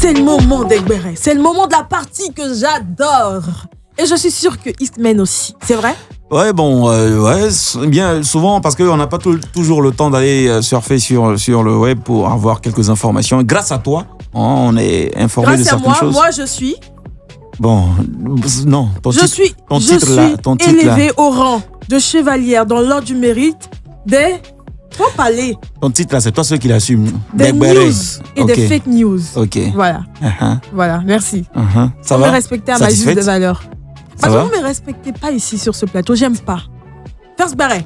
C'est le moment d'Egbere. C'est le moment de la partie que j'adore. Et je suis sûre que Eastman aussi. C'est vrai? Ouais, bon, bien souvent parce qu'on n'a pas toujours le temps d'aller surfer sur le web pour avoir quelques informations. Grâce à toi, on est informé de certaines choses. Moi, je suis. Bon, non, ton titre élevée au rang de chevalière dans l'ordre du mérite des. Faut parler. Ton titre là, c'est toi ceux qui l'assument. Des news et des fake news. Ok. Voilà. Voilà, merci. Ça vous va? Me respecter à ma juste de valeur. Parce que vous ne me respectez pas ici sur ce plateau, j'aime pas. First Barret.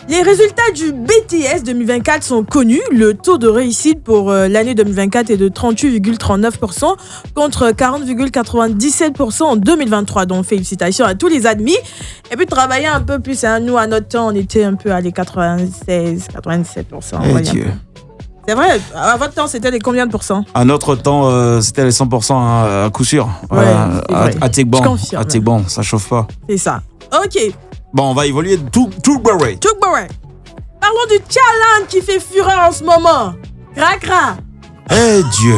Les résultats du BTS 2024 sont connus. Le taux de réussite pour l'année 2024 est de 38,39% contre 40,97% en 2023. Donc félicitations à tous les admis. Et puis travailler un peu plus. Nous, à notre temps, on était un peu à les 96, 87%. Dieu. C'est vrai, à votre temps, c'était les combien de pourcents? À notre temps, c'était les 100% à coup sûr. Ouais, à Tigban, ça chauffe pas. C'est ça. Ok. Bon, on va évoluer. Tugbarret. Parlons du challenge qui fait fureur en ce moment. Cracra. Eh Dieu.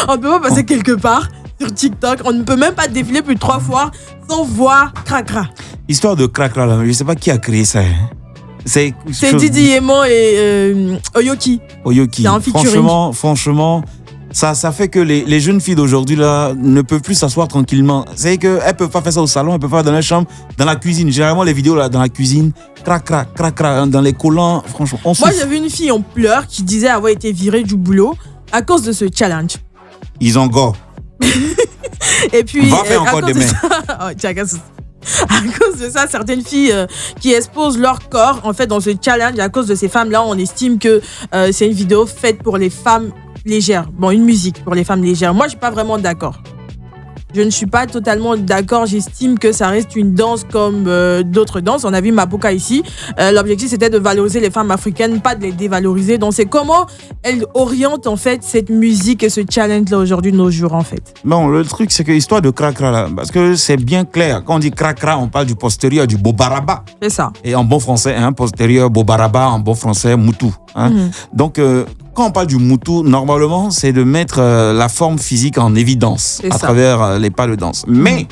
On ne peut pas passer quelque part sur TikTok. On ne peut même pas défiler plus de 3 fois sans voir Cracra. Histoire de Cracra, là, je ne sais pas qui a créé ça. C'est Didi Yémon et Oyoki. C'est un featuring. Franchement, ça fait que les jeunes filles d'aujourd'hui là ne peuvent plus s'asseoir tranquillement. C'est qu'elles ne peuvent pas faire ça au salon, elles peuvent pas faire dans la chambre, dans la cuisine. Généralement, les vidéos là, dans la cuisine, crac, dans les collants, franchement, on souffre. Moi, j'ai vu une fille en pleurs qui disait avoir été virée du boulot à cause de ce challenge. Ils ont go. Et puis, va faire encore demain. À cause de ça, certaines filles qui exposent leur corps, en fait, dans ce challenge, à cause de ces femmes-là, on estime que c'est une vidéo faite pour les femmes légères. Bon, une musique pour les femmes légères. Moi, je suis pas vraiment d'accord. Je ne suis pas totalement d'accord. J'estime que ça reste une danse comme d'autres danses. On a vu Mapuka ici. L'objectif, c'était de valoriser les femmes africaines, pas de les dévaloriser. Donc, c'est comment elle oriente, en fait, cette musique et ce challenge-là aujourd'hui de nos jours, en fait. Bon, le truc, c'est que l'histoire de Cracra, là, parce que c'est bien clair. Quand on dit Cracra, on parle du postérieur, du Bobaraba. C'est ça. Et en bon français, postérieur, Bobaraba, en bon français, Moutou. Donc, quand on parle du Moutou, normalement, c'est de mettre la forme physique en évidence à travers les pas de danse. Mais,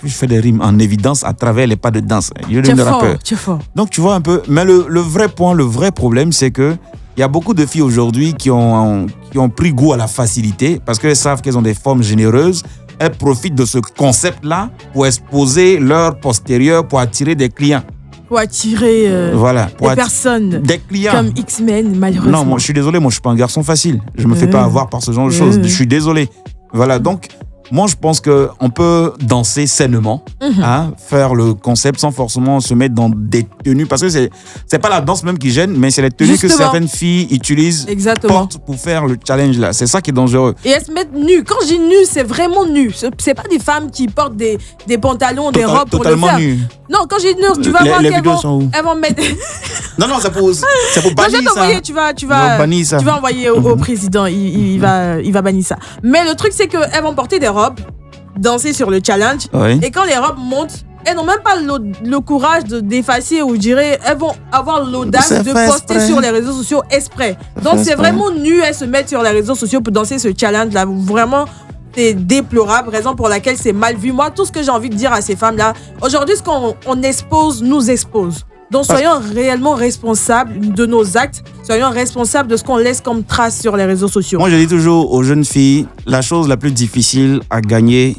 je fais des rimes en évidence à travers les pas de danse. Tu es fort. Donc, tu vois un peu. Mais le vrai point, le vrai problème, c'est que il y a beaucoup de filles aujourd'hui qui ont pris goût à la facilité parce qu'elles savent qu'elles ont des formes généreuses. Elles profitent de ce concept-là pour exposer leur postérieur pour attirer des clients. Pour attirer des personnes des clients. Comme X-Men, malheureusement. Non, moi, je suis désolé, moi je suis pas un garçon facile. Je me fais pas avoir par ce genre de choses. Je suis désolé. Voilà, donc moi je pense qu'on peut danser sainement, faire le concept sans forcément se mettre dans des tenues. Parce que c'est pas la danse même qui gêne, mais c'est les tenues que certaines filles utilisent, portent pour faire le challenge là. C'est ça qui est dangereux. Et elles se mettent nues. Quand je dis nues, c'est vraiment nu. C'est pas des femmes qui portent des pantalons, des robes pour le faire. Totalement nues. Non, quand j'ai dit nues, tu vas voir qu'elles vont mettre... Non, c'est pour bannir ça. Tu vas envoyer au président, il va bannir ça. Mais le truc, c'est qu'elles vont porter des robes, danser sur le challenge. Et quand les robes montent, elles n'ont même pas le courage d'effacer, ou je dirais, elles vont avoir l'audace de poster sur les réseaux sociaux exprès. Donc c'est vraiment nu, elles se mettent sur les réseaux sociaux pour danser ce challenge-là. Vraiment, c'est déplorable, raison pour laquelle c'est mal vu. Moi, tout ce que j'ai envie de dire à ces femmes-là, aujourd'hui, ce qu'on expose, nous expose. Donc, soyons réellement responsables de nos actes. Soyons responsables de ce qu'on laisse comme trace sur les réseaux sociaux. Moi, je dis toujours aux jeunes filles, la chose la plus difficile à gagner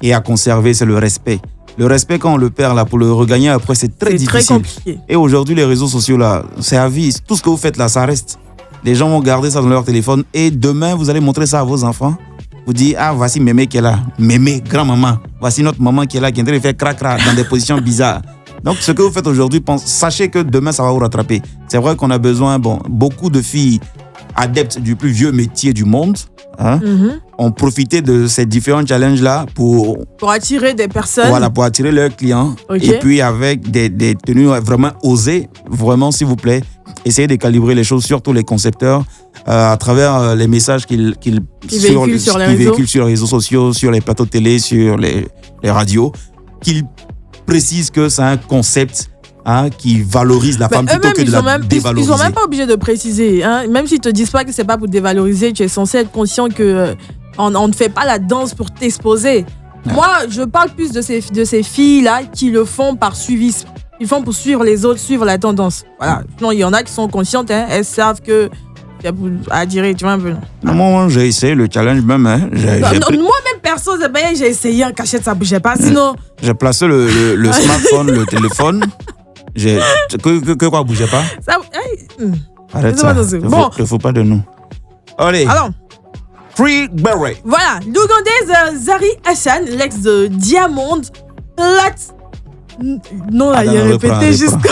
et à conserver, c'est le respect. Le respect, quand on le perd, là, pour le regagner après, c'est très difficile. C'est très compliqué. Et aujourd'hui, les réseaux sociaux, là, c'est à vie. Tout ce que vous faites, là, ça reste. Les gens vont garder ça dans leur téléphone. Et demain, vous allez montrer ça à vos enfants. Vous dites, voici Mémé qui est là. Mémé, grand-maman. Voici notre maman qui est là, qui est en train de faire crac-crac dans des positions bizarres. Donc, ce que vous faites aujourd'hui, sachez que demain, ça va vous rattraper. C'est vrai qu'on a besoin, beaucoup de filles adeptes du plus vieux métier du monde ont profité de ces différents challenges-là pour attirer des personnes. Voilà, pour attirer leurs clients. Et puis, avec des tenues vraiment osées, vraiment, s'il vous plaît, essayez de calibrer les choses, surtout les concepteurs, à travers les messages qu'ils véhiculent sur les réseaux sociaux, sur les plateaux de télé, sur les radios, qu'ils précisent que c'est un concept qui valorisent la femme plutôt que de la dévaloriser. Ils sont même pas obligés de préciser. Hein. Même s'ils te disent pas que c'est pas pour dévaloriser, tu es censé être conscient que on ne fait pas la danse pour t'exposer. Ouais. Moi, je parle plus de ces filles-là qui le font par suivisme. Ils font pour suivre les autres, suivre la tendance. Voilà. Non, il y en a qui sont conscientes, hein. Elles savent que à dire, tu vois un peu. Non, moi, j'ai essayé le challenge même. Hein. Moi-même, perso, j'ai essayé en cachette, ça bougeait pas. Sinon. J'ai placé le smartphone, le téléphone. Que quoi bougeait pas? Ça, arrête ça. Il faut pas de nous. Allez. Alors. Free Beret. Voilà. L'Ougandaise Zari Hassan, l'ex de Diamond, plate. Non, là, il a répété jusqu'à.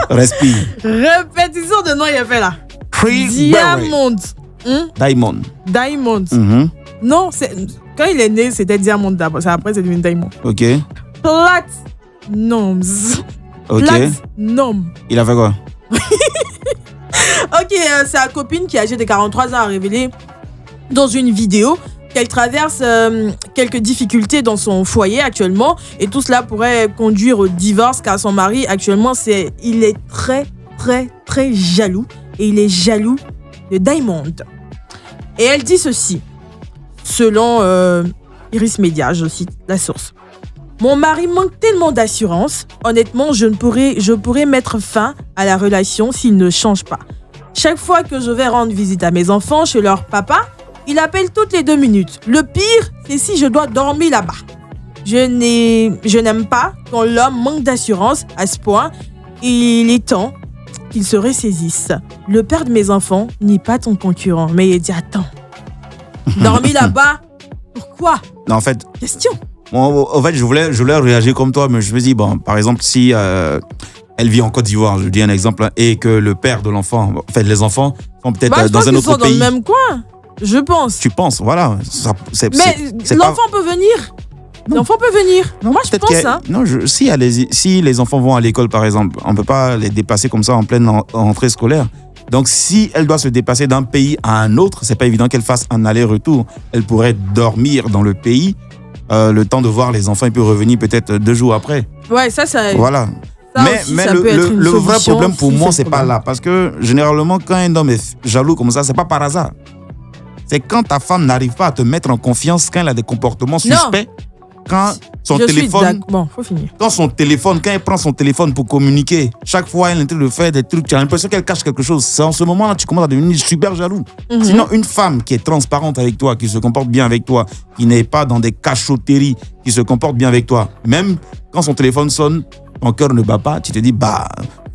Respire. Répétition de nom, il a fait là. Free Diamond. Diamond. Diamond. Non, quand il est né, c'était Diamond d'abord. Après, c'est devenu Diamond. Ok. Platinum. Ok. Platinum. Il a fait quoi? Ok, sa copine qui est âgée de 43 ans a révélé dans une vidéo qu'elle traverse quelques difficultés dans son foyer actuellement et tout cela pourrait conduire au divorce car son mari actuellement il est très très très jaloux et il est jaloux de Diamond. Et elle dit ceci, selon Iris Media, je cite la source. Mon mari manque tellement d'assurance, honnêtement je pourrais mettre fin à la relation s'il ne change pas. Chaque fois que je vais rendre visite à mes enfants chez leur papa, il appelle toutes les 2 minutes. Le pire, c'est si je dois dormir là-bas. Je n'aime pas quand l'homme manque d'assurance à ce point. Il est temps qu'il se ressaisisse. Le père de mes enfants n'est pas ton concurrent. Mais il dit, attends, dormir là-bas, pourquoi? Non, en fait... Question. Bon, en fait, je voulais réagir comme toi, mais je me dis, bon, par exemple, si elle vit en Côte d'Ivoire, je dis un exemple, et que le père de l'enfant, en fait, les enfants sont peut-être dans un autre pays. Ils sont dans le même coin. Je pense. Tu penses, voilà. Mais l'enfant peut venir. L'enfant peut venir. Non, moi, je pense. Non, si les enfants vont à l'école, par exemple, on ne peut pas les dépasser comme ça en pleine rentrée scolaire. Donc, si elle doit se déplacer d'un pays à un autre, c'est pas évident qu'elle fasse un aller-retour. Elle pourrait dormir dans le pays, le temps de voir les enfants et puis revenir peut-être 2 jours après. Ouais, ça. Voilà. Mais le vrai problème pour moi, c'est pas là. Parce que généralement, quand un homme est jaloux comme ça, c'est pas par hasard. C'est quand ta femme n'arrive pas à te mettre en confiance, quand elle a des comportements suspects, quand son téléphone... Bon, faut finir. Quand elle prend son téléphone pour communiquer, chaque fois elle est en train de faire des trucs, tu as l'impression qu'elle cache quelque chose. C'est en ce moment-là que tu commences à devenir super jaloux. Sinon, une femme qui est transparente avec toi, qui se comporte bien avec toi, qui n'est pas dans des cachotteries, qui se comporte bien avec toi, même quand son téléphone sonne, ton cœur ne bat pas, tu te dis,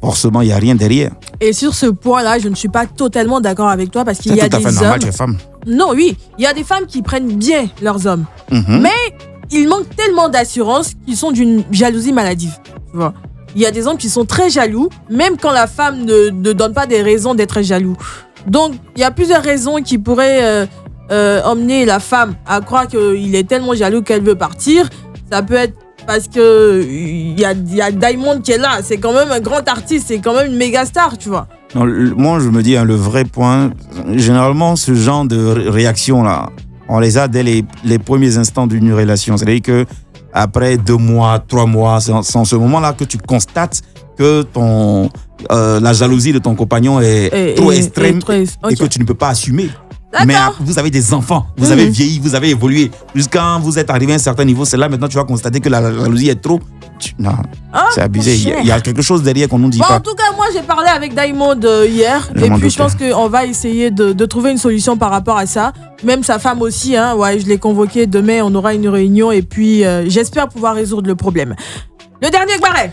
forcément, il n'y a rien derrière. Et sur ce point-là, je ne suis pas totalement d'accord avec toi parce qu'il y a des hommes... C'est tout à fait normal, tu es femme. Non, oui. Il y a des femmes qui prennent bien leurs hommes. Mais ils manquent tellement d'assurance qu'ils sont d'une jalousie maladive. Tu vois. Il y a des hommes qui sont très jaloux, même quand la femme ne donne pas des raisons d'être jaloux. Donc, il y a plusieurs raisons qui pourraient emmener la femme à croire qu'il est tellement jaloux qu'elle veut partir. Ça peut être parce que il y a Diamond qui est là, c'est quand même un grand artiste, c'est quand même une méga star, tu vois. Non, moi, je me dis, le vrai point, généralement, ce genre de réaction-là, on les a dès les premiers instants d'une relation. C'est-à-dire qu'après 2 mois, 3 mois, c'est en ce moment-là que tu constates que la jalousie de ton compagnon est trop extrême et que tu ne peux pas assumer. Mais vous avez des enfants, vous avez vieilli, vous avez évolué. Jusqu'à vous êtes arrivé à un certain niveau, c'est là maintenant tu vas constater que la jalousie est trop. Non, c'est abusé. Il y a quelque chose derrière qu'on nous dit pas. En tout cas, moi j'ai parlé avec Diamond hier. Et puis je pense qu'on va essayer de trouver une solution par rapport à ça. Même sa femme aussi, hein. Ouais, je l'ai convoquée. Demain, on aura une réunion et puis j'espère pouvoir résoudre le problème. Le dernier Gbaré.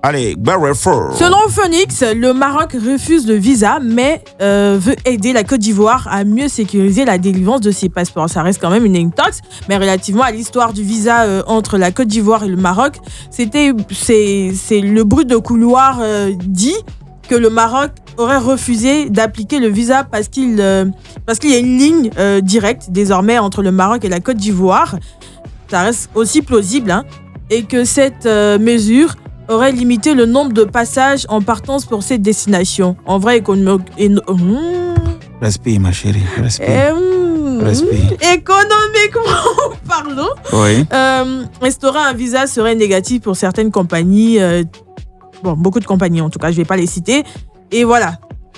Allez, Gbaré Fort. Selon Phoenix, le Maroc refuse le visa, mais veut aider la Côte d'Ivoire à mieux sécuriser la délivrance de ses passeports. Ça reste quand même une intox, mais relativement à l'histoire du visa entre la Côte d'Ivoire et le Maroc, c'est le bruit de couloir dit que le Maroc aurait refusé d'appliquer le visa parce qu'il y a une ligne directe désormais entre le Maroc et la Côte d'Ivoire. Ça reste aussi plausible, hein, et que cette mesure aurait limité le nombre de passages en partance pour cette destination. En vrai, économiquement Respire, ma chérie, respire. Économiquement parlant, oui. Instaurer un visa serait négatif pour certaines compagnies Bon, beaucoup de compagnies en tout cas, je ne vais pas les citer. Et voilà,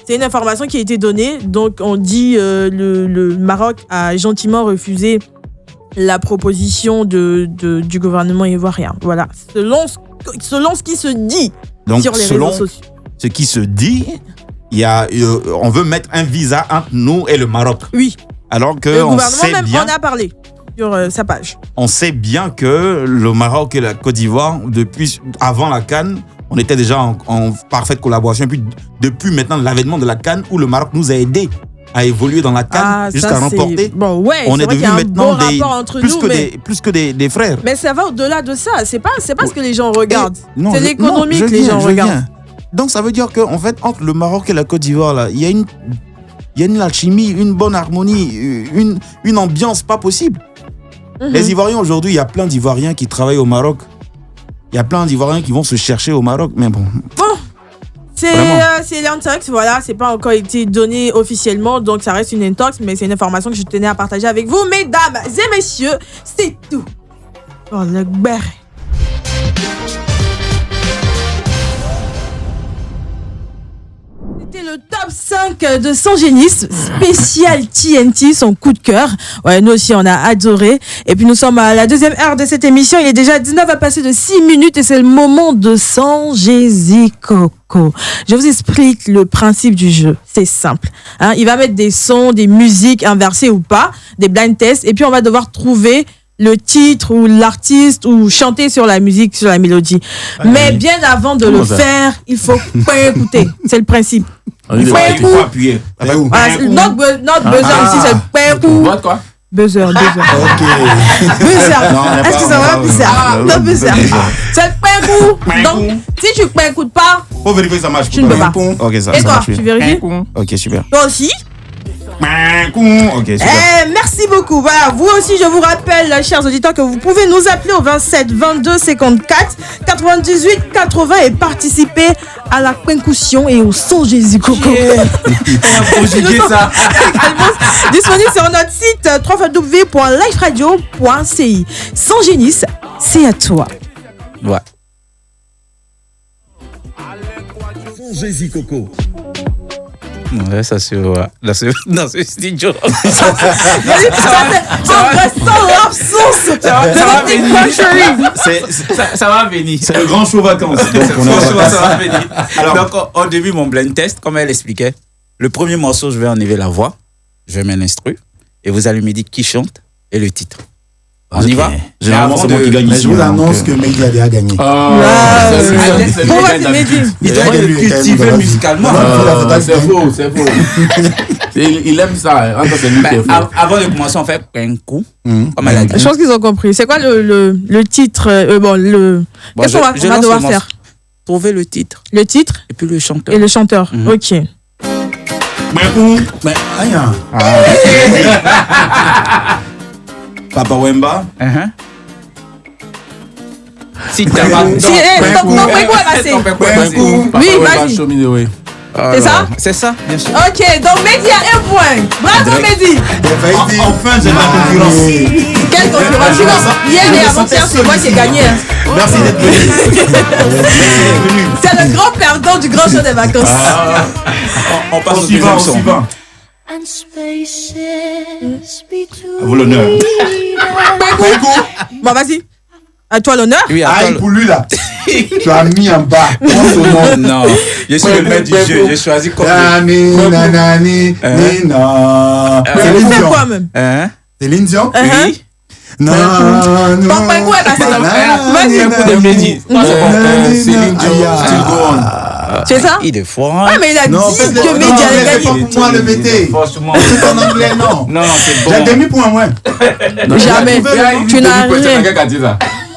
c'est une information qui a été donnée. Donc on dit le Maroc a gentiment refusé la proposition du gouvernement ivoirien. Voilà, selon ce qui se dit sur les réseaux sociaux. Ce qui se dit, on veut mettre un visa entre nous et le Maroc. Oui. Alors que le gouvernement même en a parlé sur sa page. On sait bien que le Maroc et la Côte d'Ivoire, avant la CAN, on était déjà en parfaite collaboration. Et puis depuis maintenant l'avènement de la CAN, où le Maroc nous a aidés à évoluer dans la CAN jusqu'à remporter. Bon, ouais, on est devenus maintenant plus que des frères. Mais ça va au-delà de ça. C'est pas ce que les gens regardent. C'est l'économie que les gens regardent. Donc ça veut dire qu'en fait, entre le Maroc et la Côte d'Ivoire, là, il y a une alchimie, une bonne harmonie, une ambiance pas possible. Les Ivoiriens aujourd'hui, il y a plein d'Ivoiriens qui travaillent au Maroc. Il y a plein d'Ivoiriens qui vont se chercher au Maroc, mais bon. C'est l'intox, voilà, c'est pas encore été donné officiellement, donc ça reste une intox, mais c'est une information que je tenais à partager avec vous, mesdames et messieurs, c'est tout. Oh, le béret. C'était le top 5 de Sangénis, spécial TNT, son coup de cœur. Ouais, nous aussi, on a adoré. Et puis, nous sommes à la deuxième heure de cette émission. Il est déjà 19 à passer de 6 minutes et c'est le moment de Sangési Coco. Je vous explique le principe du jeu. C'est simple. Il va mettre des sons, des musiques inversées ou pas, des blind tests. Et puis, on va devoir trouver le titre ou l'artiste ou chanter sur la musique, sur la mélodie. Mais bien avant de le faire, il faut pas écouter. C'est le principe. Il faut appuyer. Notre buzzer ici, c'est pas coup. Quoi? Buzzer. Ok. Buzzer. Est-ce que ça va buzzer? Non, buzzer. C'est pas coup. Donc, si tu ne écoutes pas, faut vérifier que ça marche. Tu ne peux pas. Ok, ça Et toi, marche. tu vérifies? Ok, super. Toi aussi? Ok, super. Merci beaucoup. Voilà, vous aussi, je vous rappelle, chers auditeurs, que vous pouvez nous appeler au 27 22 54 98 80 et participer à la percussion et au son Jésus Coco. Ça. Disponible sur notre site www.liferadio.ci. Sans génie, c'est à toi. Ouais. Son Jésus Coco. Ouais, ça c'est dans ce studio. Ça va venir. C'est le grand show vacances. Ça va venir. Alors, donc, au début, mon blind test, comme elle expliquait, le premier morceau, je vais enlever la voix, je vais mettre l'instru, et vous allez me dire qui chante et le titre. On y va? Généralement, c'est moi qui gagne ici. Je vous annonce que Mehdi a déjà gagné. Il doit être cultivé musicalement. C'est faux. Il aime ça. Avant de commencer, on fait un coup. Comme elle a dit. Je pense qu'ils ont compris. C'est quoi le titre? Qu'est-ce qu'on va devoir faire? Trouver le titre. Le titre? Et puis le chanteur. Et le chanteur. Ok. Papa Wemba. Si t'as pas. Oui, vas-y. C'est ça? C'est ça, bien sûr. Ok, donc Mehdi a un point. Bravo Mehdi. Enfin, j'ai la concurrence. Quelle concurrence? Hier et avant-hier, c'est moi qui ai gagné. Merci d'être venu. C'est le grand perdant du grand show des vacances. On passe au suivant. À vous l'honneur. Bon, vas-y. À toi l'honneur. Oui, pour lui là. Tu as mis en bas. Non, je suis le maître du jeu. J'ai choisi comme. Nanani. C'est fait quoi même? C'est l'Indien? Oui. Non. Vas-y. Un coup de Mehdi. C'est l'Indien. C'est ça? Il est fort. Ah, mais il a dit que Mehdi allait gagner. Pour moi le mettez. Franchement. C'est en anglais, non. Non, c'est bon. J'ai demi-point, moi. Jamais. Tu n'as rien.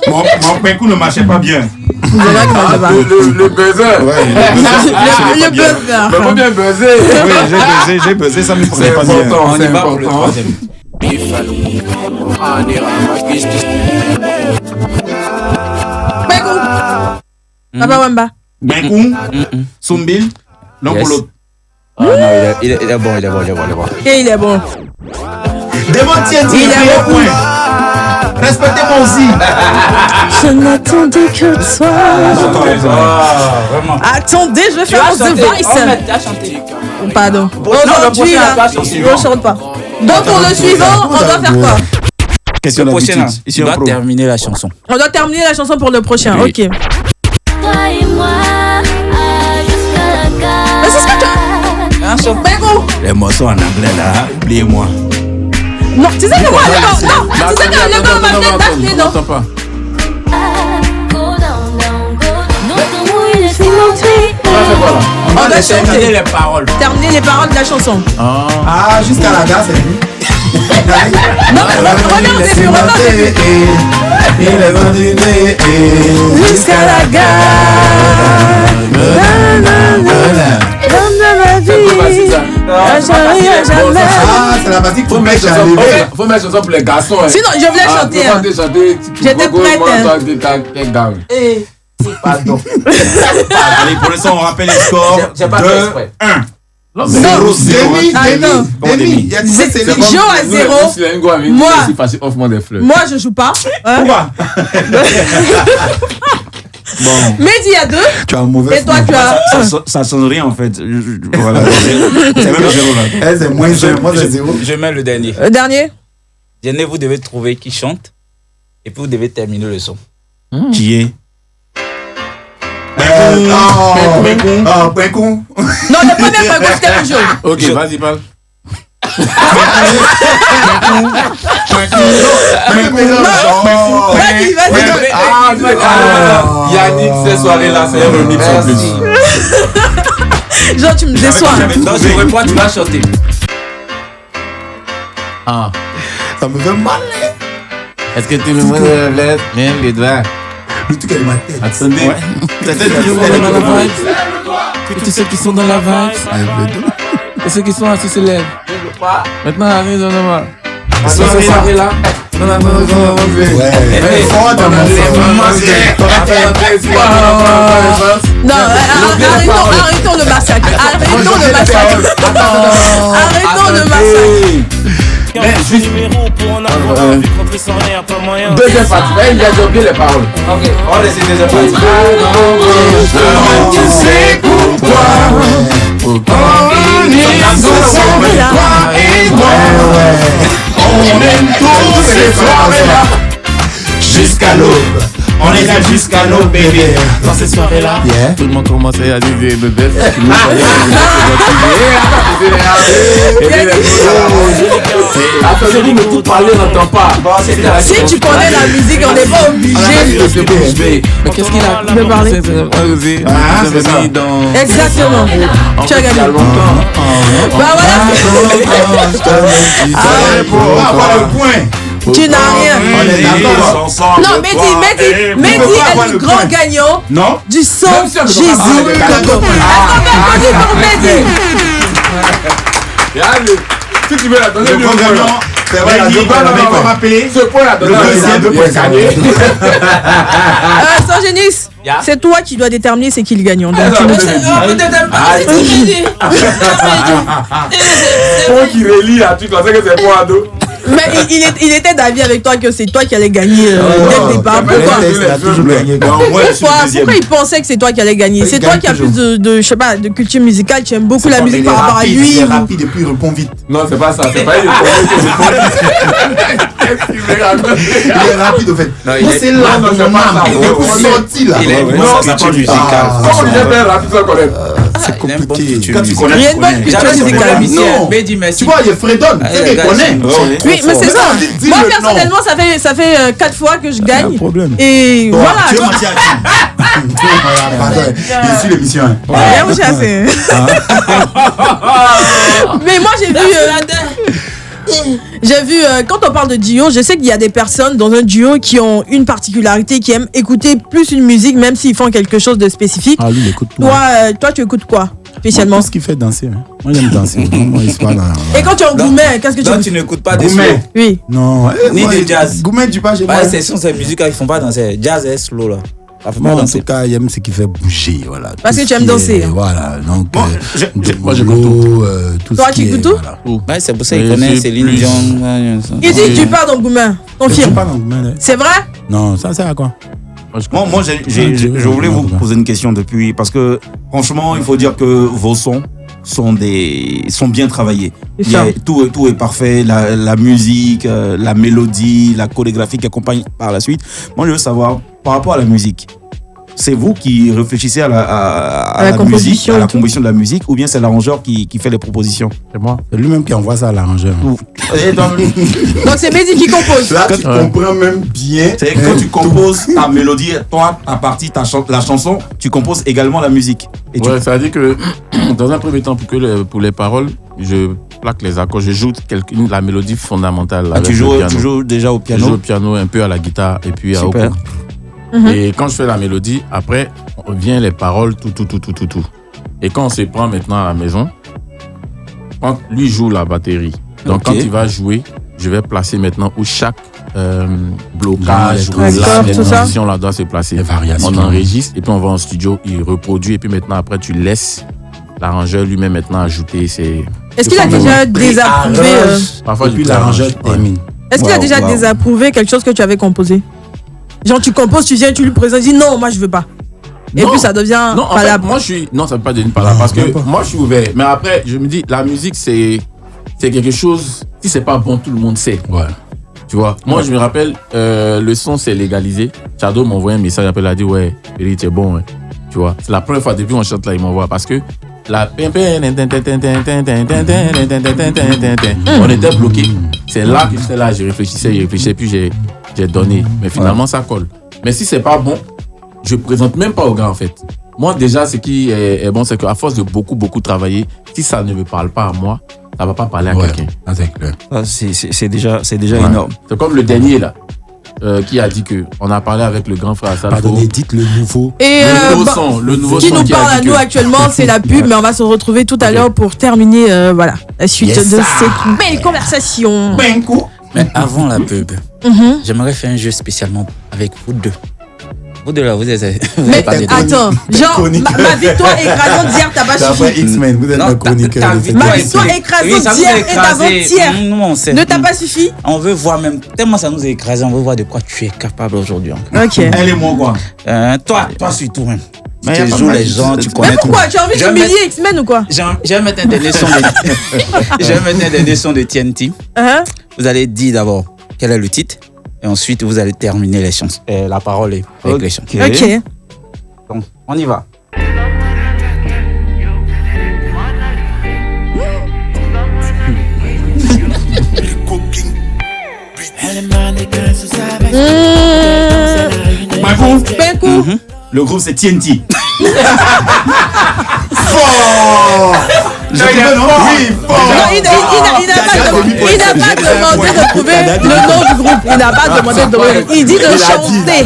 Mon pinkou ne marchait pas bien. Le buzzer. Le buzzer. Mais faut bien buzzer. Oui, j'ai buzzé, ça me prenait pas bien. On y va pour le troisième. Papa Wemba. Benkou, Sumbil, l'un pour l'autre. Ah non, il est bon. Et il est bon. Devant TNT, il est bon. Respectez-moi aussi. Je n'attendais que toi. Attendez, je vais faire The Voice. Pardon. Aujourd'hui, là, je ne chante pas. Donc, pour le suivant, on doit faire quoi? Question prochain, d'habitude. on doit terminer la chanson. On doit terminer la chanson pour le prochain. Oui. Ok. Mais c'est ce que tu as. Les morceaux en anglais là, oubliez-moi. Non, tu sais que moi, le gars m'a fait Daphné, non? On doit terminer les paroles. Terminer les paroles de la chanson. Ah, jusqu'à la gare, c'est lui. Non, mais regarde le début. Il est vendu Jusqu'à la gare. L'homme de ma vie. À jamais, à jamais. Ah, c'est la partie qu'il faut mettre à lever. Faut mettre chanson pour les garçons. Sinon, je voulais chanter. J'étais prête. Pardon. Allez, pour l'instant, on rappelle les scores. J'ai pas fait exprès. 1. 0, Demi. Jo à 0. Moi, je joue pas. Pourquoi? Bon. Mehdi à 2. Tu as un mauvais. Et toi, tu as. Ça sonne rien en fait. Voilà. C'est même 0 là. C'est moins 0. Moi, c'est 0. Je mets le dernier. Le dernier. Dernier, vous devez trouver qui chante. Et puis vous devez terminer le son. Qui est? Point con. Non, le premier point, c'était le jeu. Ok, vas-y, parle. Vas-y. Yannick, ces soirées-là, c'est un remix en plus. Genre, tu me déçois. Donc, je réponds, tu vas chanter. Ah. Ça me fait mal. Est-ce que tu me montres même les doigts? Le truc est dans ma tête. Attendez. Que tous ceux qui sont dans la vibe. Et ceux qui sont assis se lèvent. Maintenant, arrive dans le mal. Cette soirée-là. Ouais. Fort dans mon Non, arrêtons le massacre. Arrêtons le massacre. Mais juste deuxième partie, il a oublié les paroles. Ok, on laisse deuxième partie. Tu sais pourquoi on est toi et moi. On aime tous ces soirées-là jusqu'à l'aube. On est là jusqu'à l'aube, bébé. Dans ces soirées-là, tout le monde commençait à dire bébé. Attendez, vous me tout parler, on n'entend pas. Si tu connais la musique, on n'est pas obligé. Mais qu'est-ce qu'il a de parler? C'est ça. Exactement. Tu as gagné. Bah voilà. Voilà le point. Tu n'as rien. On est d'accord. Non, Mehdi est le grand gagnant Non. du son Jésus. Est-ce qu'on peut applaudir pour Mehdi? Si tu veux la donner, Le grand gagnant. C'est vrai, la deux points, on va rappeler. ce point la donner, Le deuxième, deux points gagnés. Sangénis, c'est toi qui dois déterminer c'est qui le gagnant. Donc tu nous dis. Point qui relie là, tu pensais que c'est point à dos. Mais il était d'avis avec toi que c'est toi qui allais gagner dès le départ. Pourquoi? Il a toujours gagné. Pourquoi il pensait que c'est toi qui allais gagner? C'est toi qui as plus de je sais pas, de culture musicale, tu aimes beaucoup la musique par rapport à lui. Il est rapide et puis il répond vite. Non, c'est pas ça, c'est pas il Il est rapide au fait. C'est là, non, c'est pas ça. il est sorti là. Il est une culture musicale. Comment il est bien rapide sans connaître? C'est compliqué. Quand tu connais, Il y a une bonne culture musicale. Non. Mais dis merci. Tu vois, il est Fredon. Il connaît. Oui, mais c'est ça. Dis-le Moi non. personnellement, ça fait 4 fois que je gagne. problème. Et Toi, voilà. tu es menti à qui? Pardon, il suit l'émission. Bien, vous chassez. Mais moi j'ai vu quand on parle de duo, je sais qu'il y a des personnes dans un duo qui ont une particularité, qui aiment écouter plus une musique même s'ils font quelque chose de spécifique. Ah, lui, il écoute tout. Toi tu écoutes quoi spécialement? Ce qui fait danser. Moi, j'aime danser. Moi, il se parle. Et quand tu es en Goumet, qu'est-ce que tu Donc écoutes? tu n'écoutes pas des slow. Goumet. Oui. Non. Ni de jazz. Goumet, tu pas chez moi. Ouais, c'est ces musiques qui font pas danser. Jazz et slow là. Moi, en tout cas, j'aime ce qui fait bouger. Voilà. Parce que tu aimes danser. Voilà. Donc, moi, je goûte tout. Toi, tu goûtes tout? Ouais, c'est pour ça qu'il connaît Céline Dion. Il dit tu pars dans Goumin. Confirme. C'est vrai? Non, ça sert à quoi? Moi, je voulais vous poser une question depuis, parce que franchement, il faut dire que vos sons sont bien travaillés. Tout est parfait, la musique, la mélodie, la chorégraphie qui accompagne par la suite. Moi, je veux savoir, par rapport à la musique, c'est vous qui réfléchissez à la musique, à la composition de la musique, ou bien c'est l'arrangeur qui fait les propositions? C'est moi. C'est lui-même qui envoie ça à l'arrangeur. Donc c'est Mehdi qui compose. Là, tu comprends même bien. C'est quand tu composes ta mélodie, toi, ta partie, la chanson, tu composes également la musique. Et ça veut dire que dans un premier temps, pour les paroles, je plaque les accords, je joue la mélodie fondamentale. Tu joues déjà au piano? Je joue au piano, un peu à la guitare et puis au cou. Et quand je fais la mélodie, après, vient les paroles, tout. Et quand on se prend maintenant à la maison, quand lui joue la batterie, donc quand il va jouer, je vais placer maintenant où chaque blocage, les transitions là doit se placer. On enregistre et puis on va en studio, il reproduit et puis maintenant après tu laisses l'arrangeur lui-même maintenant ajouter ses... Est-ce qu'il a déjà désapprouvé Parfois, puis l'arrangeur termine. Est-ce qu'il a déjà désapprouvé quelque chose que tu avais composé? Genre tu composes, tu viens, tu lui présentes, tu dis non, moi je veux pas. Et puis ça devient palable. Moi je suis... Non, ça ne veut pas devenir palable parce que moi je suis ouvert. Mais après, je me dis, la musique c'est quelque chose, si c'est pas bon, tout le monde sait. Ouais. Tu vois, moi je me rappelle, le son c'est légalisé. Shadow m'a envoyé un message, il a dit ouais, Eric, t'es bon. Ouais. Tu vois, c'est la première fois depuis qu'on chante là, il m'envoie parce que on était bloqué. C'est là que j'étais là, je réfléchissais, puis j'ai donné. Mais finalement, ça colle. Mais si c'est pas bon, je présente même pas au gars en fait. Moi déjà, ce qui est bon, c'est qu'à force de beaucoup travailler, si ça ne me parle pas à moi, ça va pas parler à quelqu'un. C'est clair. C'est déjà énorme. C'est comme le dernier là. Qui a dit que on a parlé avec le grand frère Salfo. Pardonnez, dites le nouveau. Et le nouveau qui son nous parle à nous actuellement, c'est la pub, mais on va se retrouver tout à l'heure pour terminer la suite de cette belle conversation. Mais avant la pub, j'aimerais faire un jeu spécialement avec vous deux. Vous deux là, vous êtes. Mais attends, genre, ma victoire écrasante d'hier, t'as pas suffi. X-Men, vous êtes un chroniqueur. Ma victoire écrasante d'hier et d'avant-hier ne t'a pas suffi. On veut voir même, tellement ça nous a écrasé, on veut voir de quoi tu es capable aujourd'hui. Ok. Elle et moi quoi? Toi surtout même. Tu joues les gens, tu connais. Mais pourquoi? Tu as envie d'humilier X-Men ou quoi? Je vais mettre un dernier son de TNT. Vous allez dire d'abord quel est le titre. Et ensuite, vous allez terminer les chansons. La parole est avec les chansons. Ok. Donc, on y va. Le groupe c'est TNT. Il n'a pas demandé de trouver le nom du groupe. Il n'a pas demandé de trouver. Il dit de chanter.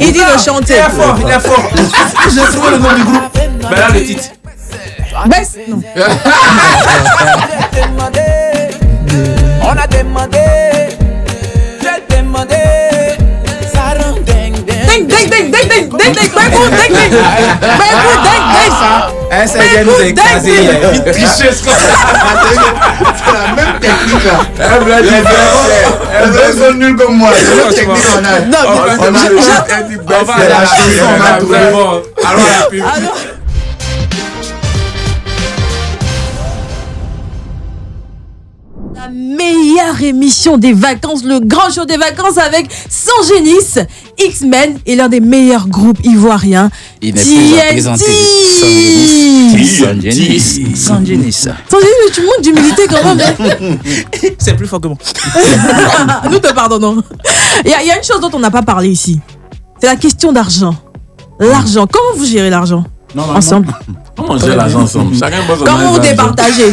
Il dit de chanter. Il est fort. J'ai trouvé le nom du groupe. Ben là, le titre. Non. On a demandé. J'ai demandé. Ça rend dingue. Elle nous a écrasé. C'est la même technique là. Elles sont nulles comme moi. C'est la technique qu'on a. Non, c'est la chanson qu'on a trouvé. Alors la pub. La meilleure émission des vacances, le grand show des vacances avec Sangenis, X-Men et l'un des meilleurs groupes ivoiriens. Il n'est plus à présenter. Sangenis. Sangenis, mais tu montres d'humilité quand même. C'est plus fort que moi. Nous te pardonnons. Il y a une chose dont on n'a pas parlé ici. C'est la question d'argent. L'argent. Comment vous gérez l'argent ensemble? Comment on gère l'argent ensemble? Comment vous départagez?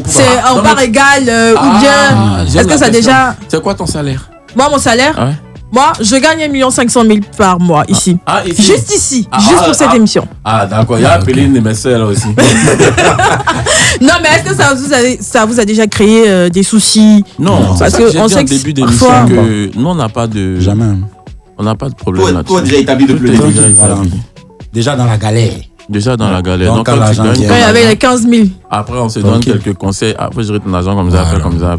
C'est en part égale ou bien est-ce que ça déjà... C'est quoi ton salaire? Moi, mon salaire, moi, je gagne 1 500 000 par mois ici. Ici. Juste ici, juste pour cette émission. D'accord, il y a appelé une de mes soeurs là aussi. Non, mais est-ce que ça vous a déjà créé des soucis? Non, parce que on sait au début d'émission que nous on n'a pas de... Jamais. On n'a pas de problème là-dessus. Toi, déjà établi depuis le début. Déjà dans la galère. Déjà dans la galère. Donc, quand l'argent vient. Quand il y avait les 15 000. Après, on se donne quelques conseils. Après, je ton argent comme ça, après, comme ça.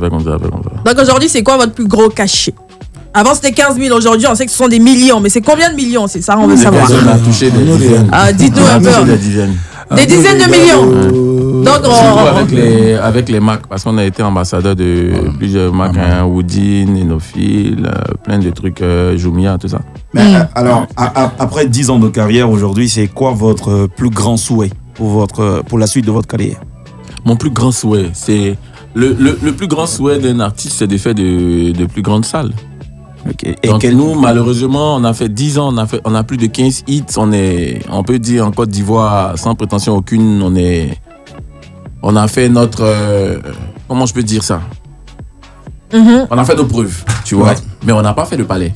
Donc aujourd'hui, c'est quoi votre plus gros cachet? Avant, c'était 15 000. Aujourd'hui, on sait que ce sont des millions. Mais c'est combien de millions? C'est ça, on veut savoir. On a touché des dizaines. Dites-nous un peu. Des dizaines de millions. Donc, avec les marques, parce qu'on a été ambassadeur de plusieurs marques, Woody, Nénophile, plein de trucs, Jumia, tout ça. Mais alors, après 10 ans de carrière aujourd'hui, c'est quoi votre plus grand souhait pour la suite de votre carrière? Mon plus grand souhait, c'est le plus grand souhait d'un artiste, c'est de faire de plus grandes salles. Okay. Donc nous, malheureusement, on a fait 10 ans, on a plus de 15 hits. On peut dire en Côte d'Ivoire, sans prétention aucune, on a fait notre... comment je peux dire ça? On a fait nos preuves, tu vois. Mais on n'a pas fait de palais.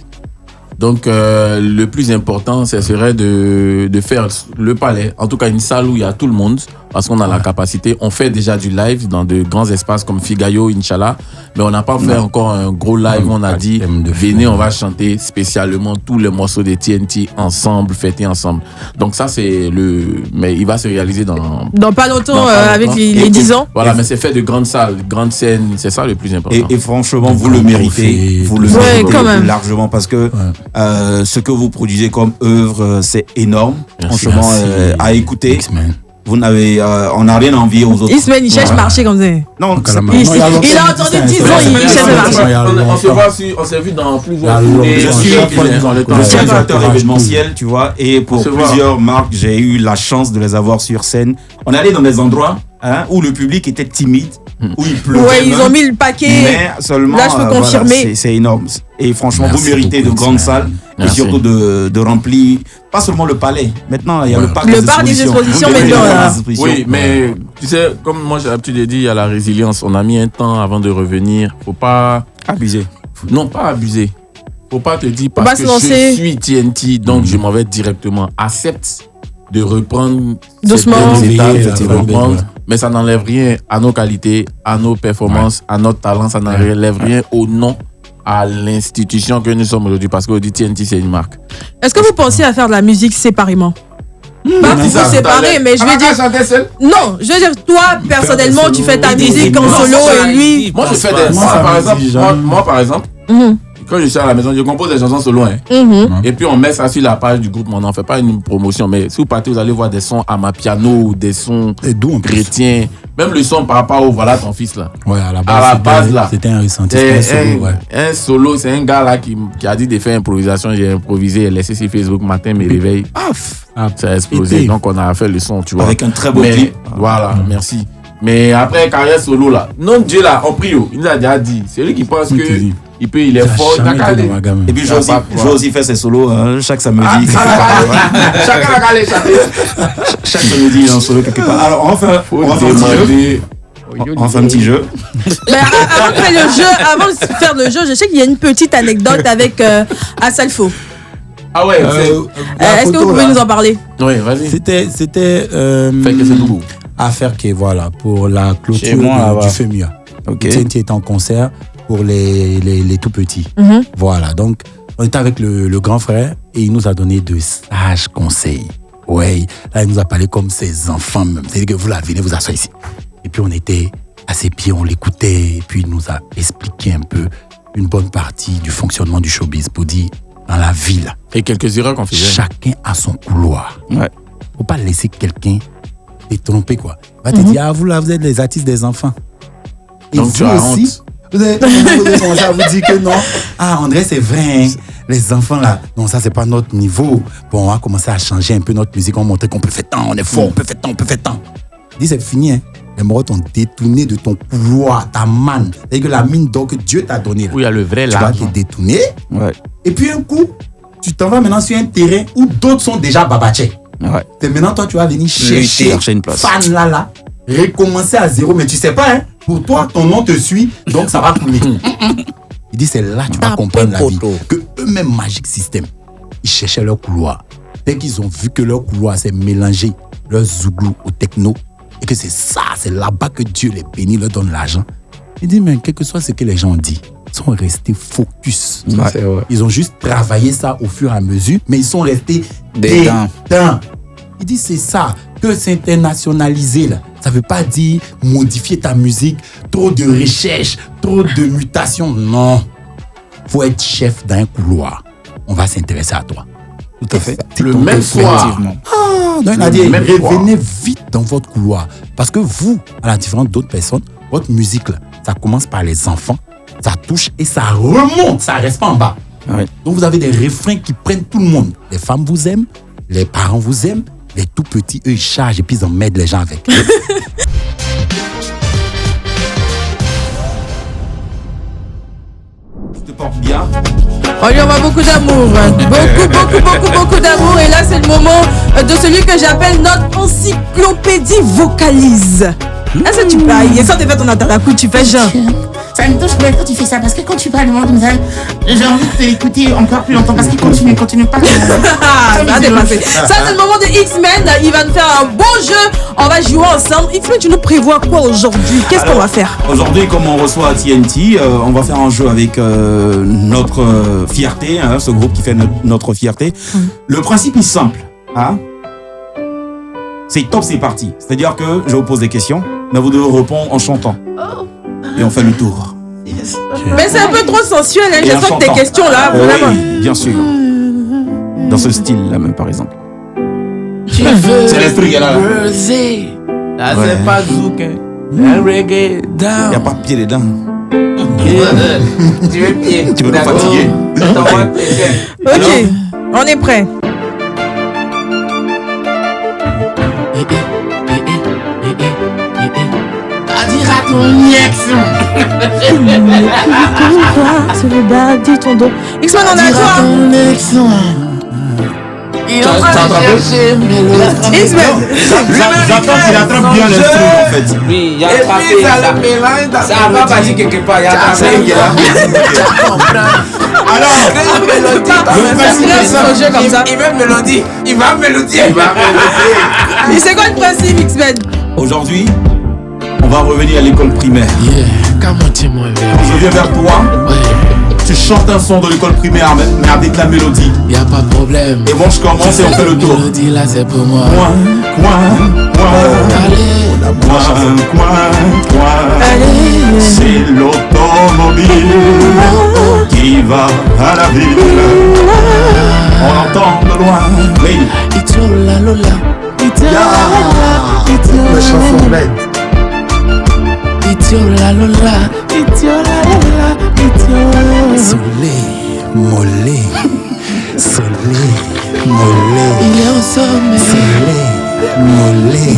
Donc, le plus important, ce serait de faire le palais. En tout cas, une salle où il y a tout le monde, parce qu'on a la capacité. On fait déjà du live dans de grands espaces comme Figayo, Inch'Allah. Mais on n'a pas fait encore un gros live où on a dit, venez, on va chanter spécialement tous les morceaux de TNT ensemble, fêter ensemble. Donc ça, c'est mais il va se réaliser dans pas longtemps, avec les 10 ans. Voilà, mais c'est fait de grandes salles, grandes scènes. C'est ça le plus important. Et franchement, vous le méritez. Vous le méritez quand même. Largement, parce que ce que vous produisez comme œuvre, c'est énorme. Merci. Franchement, à écouter. Vous n'avez, on n'a rien à envier aux autres. Ismaël, il cherche marché comme ça. Non, il a entendu 10 ans, il cherche marché. On s'est vu dans plusieurs. Je suis un acteur événementiel, tu vois, et pour plusieurs marques, j'ai eu la chance de les avoir sur scène. On est allé dans des endroits où le public était timide, où il pleuvait. Ouais, ils ont mis le paquet. Mais seulement, là, je peux confirmer. Voilà, c'est énorme. Et franchement, vous méritez de grandes salles et surtout de remplir, pas seulement le palais. Maintenant, il y a le parc des expositions maintenant. Oui, mais tu sais, comme moi j'ai l'habitude de dire, il y a la résilience. On a mis un temps avant de revenir. Faut pas abuser. Non, pas abuser. Faut pas te dire parce que je suis TNT, donc je m'en vais directement. Accepte de reprendre doucement, mais ça n'enlève rien à nos qualités, à nos performances, à notre talent. Ça n'enlève rien au nom, à l'institution que nous sommes aujourd'hui, parce qu'aujourd'hui TNT c'est une marque. Est-ce que vous pensez à faire de la musique séparément? Pas pour vous séparer, mais je veux dire. Non, je veux dire, toi personnellement, tu fais ta musique en solo et lui. Moi je fais des. Moi par exemple. Quand je suis à la maison, je compose des chansons solo. Et puis on met ça sur la page du groupe. On n'en fait pas une promotion, mais si vous partez, vous allez voir des sons à ma piano, des sons chrétiens. Même le son par rapport au Voilà ton fils là. Ouais, à la base là. C'était un ressenti. Un solo, c'est un gars là qui a dit de faire improvisation. J'ai improvisé, il a laissé sur Facebook, matin, me réveille. Ça a explosé. Donc on a fait le son, tu vois. Avec un très beau clip. Voilà, merci. Mais après, carrière solo là, non Dieu là, on prie, il nous a déjà dit. C'est lui qui pense que il est fort. Et puis j'ai aussi fait ses solos chaque samedi. Chacun a calé, chaque samedi il est en solo quelque part. Alors on fait un petit jeu. Mais avant de faire le jeu, je sais qu'il y a une petite anecdote avec Asalfo. Ah ouais. Est-ce que vous pouvez nous en parler? Oui, vas-y. C'était affaire qui voilà pour la clôture du FEMUA. TNT est en concert pour les tout petits. Voilà, donc on était avec le grand frère et il nous a donné de sages conseils. Ouais, là il nous a parlé comme ses enfants même. C'est-à-dire que vous la venez vous asseoir ici. Et puis on était à ses pieds, on l'écoutait et puis il nous a expliqué un peu une bonne partie du fonctionnement du showbiz pour dire dans la ville. Et quelques erreurs qu'on faisait. Chacun a son couloir. Ouais. Faut pas laisser quelqu'un te tromper quoi. Va te dire vous là vous êtes les artistes des enfants. Et donc vous tu as aussi, honte. Vous avez commencé à vous dire que non. Ah André c'est vrai. Les enfants là, non ça c'est pas notre niveau. Bon on va commencer à changer un peu notre musique. On va montrer qu'on peut faire tant, on est fort, on peut faire tant. Dis c'est fini hein. Les morts t'ont détourné de ton couloir, ta manne. C'est-à-dire que la mine d'or que Dieu t'a donnée là. Oui, il y a le vrai là. Tu vas te détourner. Ouais. Et puis un coup, tu t'en vas maintenant sur un terrain où d'autres sont déjà babachés. Ouais. Et maintenant toi tu vas venir chercher une place. Fan là, recommencer à zéro. Mais tu sais pas hein. Pour toi ton nom te suit, donc ça va couler. Il dit c'est là que tu vas comprendre la vie. Que eux-mêmes Magic System, ils cherchaient leur couloir. Dès qu'ils ont vu que leur couloir s'est mélangé leur zouglou au techno et que c'est ça, c'est là-bas que Dieu les bénit, leur donne l'argent. Il dit mais quel que soit ce que les gens ont dit, sont restés focus. Ils ont juste travaillé ça au fur et à mesure, mais ils sont restés dedans. Il dit c'est ça, que s'internationaliser là. Ça veut pas dire modifier ta musique, trop de recherche, trop de mutations. Non. Faut être chef d'un couloir. On va s'intéresser à toi. Tout à fait. Le même soir. Revenez vite dans votre couloir. Parce que vous, à la différence d'autres personnes, votre musique, là, ça commence par les enfants, ça touche et ça remonte, ça reste pas en bas. Oui. Donc vous avez des refrains qui prennent tout le monde. Les femmes vous aiment, les parents vous aiment, les tout petits, eux, ils chargent et puis ils emmènent les gens avec. Tu te portes bien. On lui envoie beaucoup d'amour, beaucoup d'amour. Et là, c'est le moment de celui que j'appelle notre encyclopédie vocalise. Est-ce que tu parles? Et sans te faire ton atarakou, tu fais genre. Ça me touche bien quand tu fais ça, parce que quand tu parles de moi comme ça, j'ai envie de t'écouter encore plus longtemps, parce qu'il continue pas. Ça, c'est le moment de X-Men. Il va nous faire un bon jeu. On va jouer ensemble. X-Men, tu nous prévois quoi aujourd'hui? Qu'est-ce qu'on va faire? Aujourd'hui, comme on reçoit TNT, on va faire un jeu avec notre fierté, hein, ce groupe qui fait notre fierté. Le principe est simple. Hein? C'est top, c'est parti. C'est-à-dire que je vous pose des questions, mais vous devez répondre en chantant. Et on fait le tour. Mais c'est un peu trop sensuel, hein. Je sens tes questions là, vraiment. Oui, bien sûr. Dans ce style-là, même par exemple. C'est l'esprit qu'elle a là. Là, c'est pas zouk, un reggae down. Il n'y a pas de pied dedans. Tu veux pied? Tu veux nous fatiguer? Ok, on est prêt. C'est le bas de ton dos. X-Men, on a quoi? Il est en train de chercher X-Men. J'entends qu'il attrape bien l'instru en fait. Oui, il a attrapé. Ça va pas dire quelque part. Il a attrapé. Alors, il veut mélodie. Il va mélodier. Mais c'est quoi le principe, X-Men? Aujourd'hui, on va revenir à l'école primaire. Quand je viens vers toi, tu chantes un son de l'école primaire, mais avec la mélodie. Y a pas de problème. Et bon, je commence et on fait le tour. La mélodie là, c'est pour moi. C'est l'automobile qui va à la ville. On entend de loin. Itiola Lola. La chanson bête. Itiola Lola. Itiola Lola. Itiola. Soleil, mollet. Soleil, mollet. Il est au sommet. Soleil, mollet.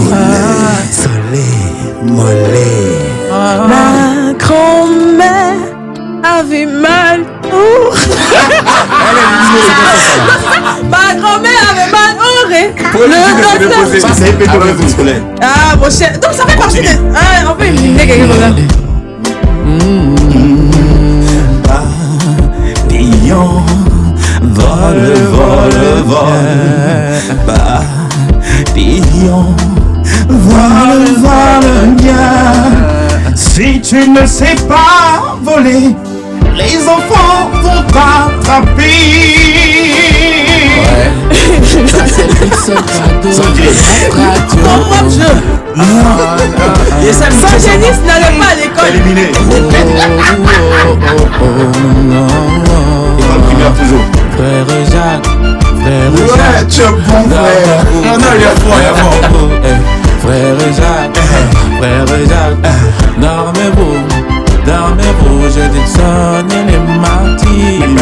Soleil, mollet. Ma grand-mère avait mal au Ma grand-mère avait mal au ré. Le docteur. Ça, c'est épée scolaire. Ah, mon cher. Donc, ça fait partie de. Ah, on peut imiter quelque chose là. Papillon, vole, vole, vole. Papillon, vole, vole bien. Si tu ne sais pas voler, les enfants vont t'attraper. Ça c'est le Pixel cadeau. Ton propre jeu. Sans génie, n'allait pas à l'école. Éliminé. École primaire toujours. Frère Jacques. Ouais, tu es bon frère. Non, il y a fort, Frère Jacques, dormez-vous, je dis sonner les matines.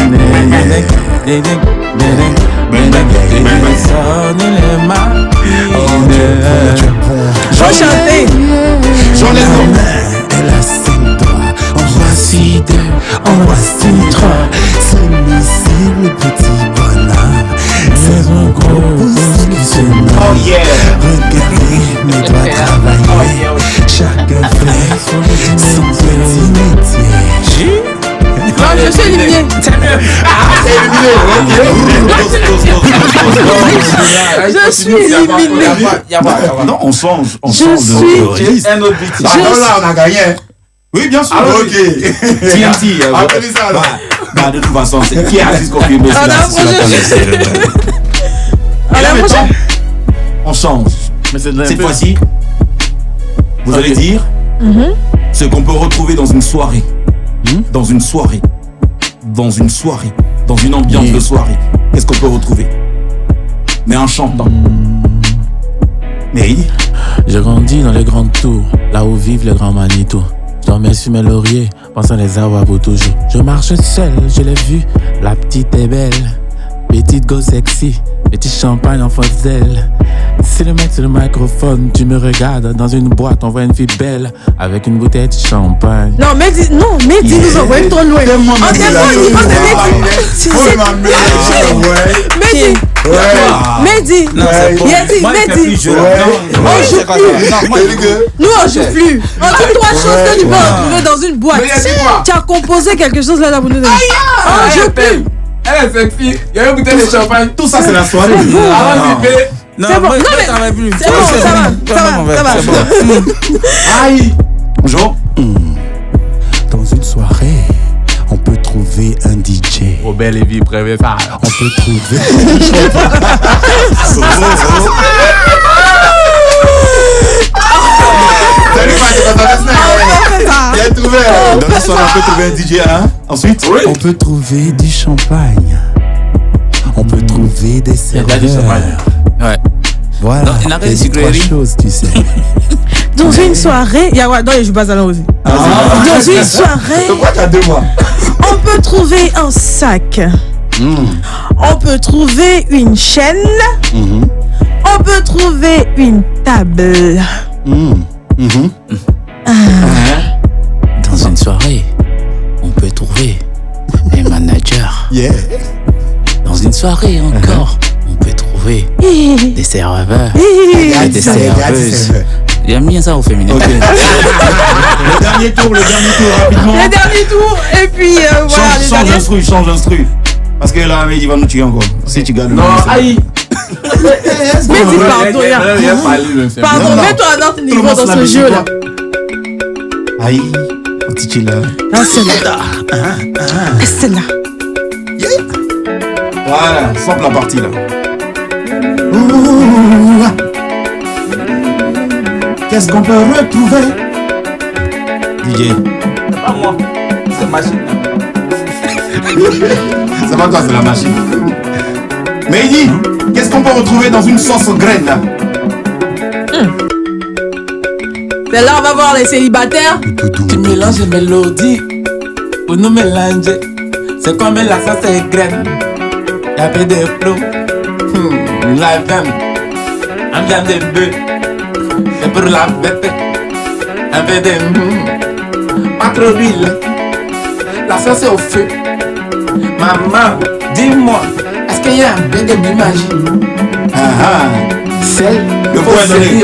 Sonner les matines. J'en chantais. J'en ai Elle a 5 doigts, en voici 2, en voici 3. Celui-ci, le petit bonhomme, c'est un gros pouce qui se nomme. Oh yeah. Regardez mes doigts travailler, chacun fait son petit métier. Non, je suis éliminé. Je suis éliminé. Non, on change. Je suis. Un autre beat. Là, on a gagné. Oui, bien sûr. Ok. TNT. Appelez ça alors. Bah, de toute façon, c'est qui est artiste confirmé sur la prochaine. On change. Mais cette fois-ci, vous allez dire ce qu'on peut retrouver dans une soirée. Dans une soirée. Dans une soirée. Dans une ambiance de soirée. Qu'est-ce qu'on peut retrouver? Mais en chantant. Mais j'ai grandi dans les grandes tours, là où vivent les grands Manitou. Je dormais sur mes lauriers, pensant les avoir pour toujours. Je marche seul, je l'ai vu, la petite est belle. Petite go sexy, petit champagne en fausse zèle. C'est le mec sur le microphone, tu me regardes dans une boîte, on voit une fille belle avec une bouteille de champagne. Non, Mehdi nous envoie trop loin. On t'aime au niveau de Mehdi. Nous on joue plus. On dit 3 choses que tu peux retrouver dans une boîte. Tu as composé quelque chose là pour nous donner. On joue plus. Elle est sexy, il y a une bouteille de champagne. Tout ça, c'est la soirée. Non, c'est bon. moi, Non, mais ça va plus. C'est bon, ça va. Aïe. Bonjour. Dans une soirée, on peut trouver un DJ. Robert Lévy prévient ça. On peut trouver. Salut, il a trouvé. Dans la soirée, on peut trouver un DJ, hein? Ensuite, on peut trouver du champagne. On peut trouver des serveurs. Ouais. Voilà. Il n'a y a 3 choses, tu sais. Dans une soirée, il y a quoi? Non, je joue pas ça là aussi. Dans une soirée, Pourquoi t'as 2 mois? on peut trouver un sac. On peut trouver une chaîne. On peut trouver une table. Dans une soirée, on peut trouver un manager. Yeah. Dans une soirée encore, on peut trouver des serveurs et des serveuses. Il y a mis ça au féminin. okay. Le dernier tour, rapidement. Le dernier tour, et puis voilà. Change d'instru. Parce que là, il va nous tuer encore. Si tu gagnes. Non, aïe. Mais dis pardon, pardon, mets-toi à notre niveau dans ce jeu là. Aïe, petit chill là. Ah, c'est là. C'est là. Voilà, sample la partie là. Qu'est-ce qu'on peut retrouver? DJ. Pas moi, c'est machine. C'est pas toi, c'est la machine. Mais il dit, qu'est-ce qu'on peut retrouver dans une sauce graine là? C'est là, on va voir les célibataires. Tu mélanges les mélodies pour nous mélanger. C'est comme la sauce et graine. Y'a peu de flow. La viande. Un viande de bœuf. C'est pour la bête. Un peu de pas trop d'huile. La sauce est au feu. Maman, dis-moi, est-ce qu'il y a un peu de magie? Celle le point donné.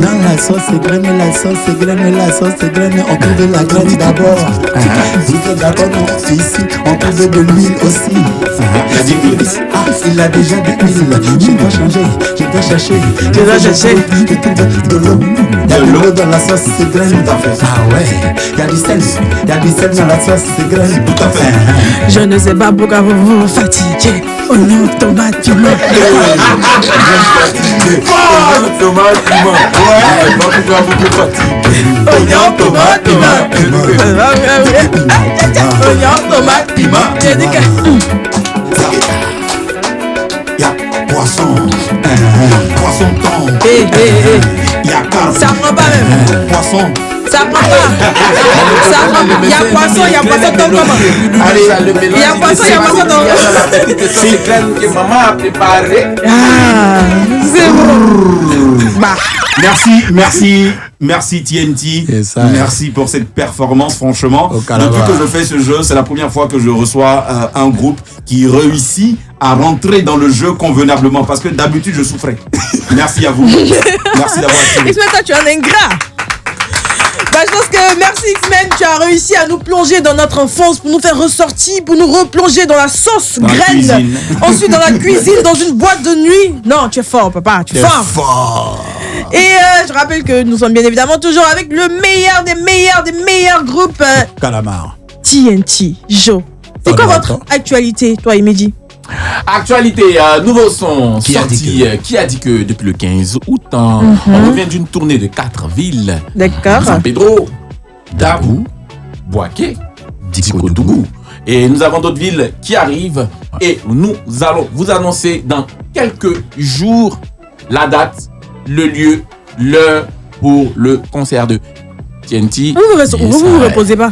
Dans la sauce c'est graine, la sauce c'est graine, la sauce c'est graine. On trouve la graine d'abord. Vous êtes d'accord, non? C'est ici. On trouve de l'huile aussi. Il a déjà de l'huile. Je dois changer, je dois chercher. De l'eau. Il y a de l'eau dans la sauce c'est graine. Tout à fait. Ah ouais. Il y a du sel. Il y a du sel dans la sauce c'est graine. Tout à fait. Je ne sais pas pourquoi vous vous fatiguez. Oignon, tomate, piment. Tomate, piment. Ouais, pas pourquoi vous vous fatiguez. Oignon, tomate, piment. Oignon, tomate, piment. J'ai dit que. Il y a poisson. Poisson thon. Il y a carpe. Ça prend pas même. Poisson. Ça prend pas. Ça prend pas. Il y a poisson, il y a poisson thon comment? Allez, Il y a poisson, il y a poisson thon. C'est clair que maman a préparé. Ah, c'est bon. Bah. Merci TNT. Yes, merci pour cette performance, franchement. Depuis que je fais ce jeu, c'est la première fois que je reçois un groupe qui réussit à rentrer dans le jeu convenablement. Parce que d'habitude, je souffrais. Merci à vous. Merci d'avoir suivi. X-Men, toi, tu es un ingrat. Bah, je pense que merci X-Men, tu as réussi à nous plonger dans notre enfance pour nous faire ressortir, pour nous replonger dans la sauce graine. Ensuite dans la cuisine, dans une boîte de nuit. Non, tu es fort, papa, tu es fort. Et je rappelle que nous sommes bien évidemment toujours avec le meilleur des meilleurs groupes. Calamar. TNT, Joe. C'est quoi votre actualité, toi, Imedi? Actualité, nouveau son sorti. Qui a dit que depuis le 15 août, on revient d'une tournée de 4 villes. D'accord. San Pedro, Dabou, Boaké, Dikodougou. Et nous avons d'autres villes qui arrivent. Et nous allons vous annoncer dans quelques jours la date, le lieu, l'heure pour le concert de TNT. Vous vous reposez pas.